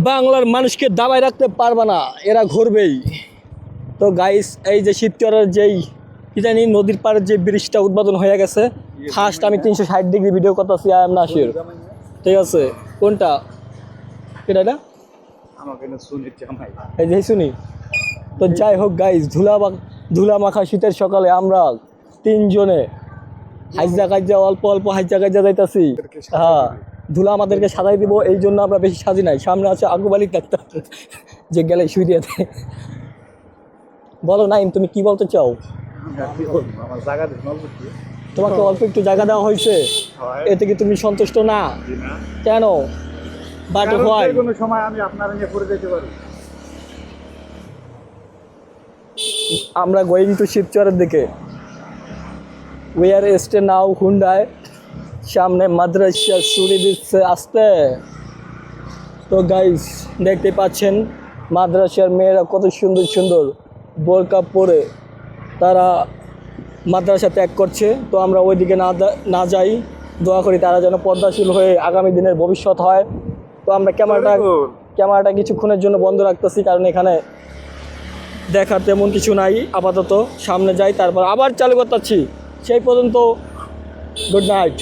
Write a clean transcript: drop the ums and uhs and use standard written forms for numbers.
বাংলার মানুষকে দাবায় রাখতে পারবে না, এরা ঘুরবেই। তো গাইস, এই যে শিবচরের যেই কি জানি নদীর পাড়ের যে ব্রিজটা উদ্বোধন হয়ে গেছে, ফার্স্ট আমি 360 ডিগ্রি ভিডিও করতেছি। আই এম নাসির, ঠিক আছে? কোনটা এটা? এই যে শুনি। তো যাই হোক গাইস, ধুলা মাখা শীতের সকালে আমরা তিনজনে হাইজা অল্প অল্প হাইজা যাইতাছি। হ্যাঁ, ধুলা আমাদেরকে সাজাই দিব, এই জন্য আমরা বেশি সাজি নাই। সামনে আছে আগুবালি ডাক্তার, যে গেলে শুই দিয়ে। বলো নাইম, তুমি কি বলতে চাও? তোমাকে অল্প একটু জায়গা দেওয়া হয়েছে, এতে কি তুমি সন্তুষ্ট না? কেন? But why? কোনো সময় আমি আপনারা নিয়ে পড়ে যেতে পারি। আমরা গোয়িং টু শিবচরের দিকে। We are stay now Hyundai. সামনে মাদ্রাসা ছুরি দিচ্ছে আসতে। তো গাইস, দেখতে পাচ্ছেন মাদ্রাসার মেয়েরা কত সুন্দর সুন্দর বোরকা পরে তারা মাদ্রাসা ত্যাগ করছে। তো আমরা ওইদিকে না যাই, দোয়া করি তারা যেন পর্দাশীল হয়ে আগামী দিনের ভবিষ্যৎ হয়। তো আমরা ক্যামেরাটা কিছুক্ষণের জন্য বন্ধ রাখতেছি, কারণ এখানে দেখার তেমন কিছু নাই আপাতত। সামনে যাই, তারপর আবার চালু করতেছি। সেই পর্যন্ত গুড নাইট।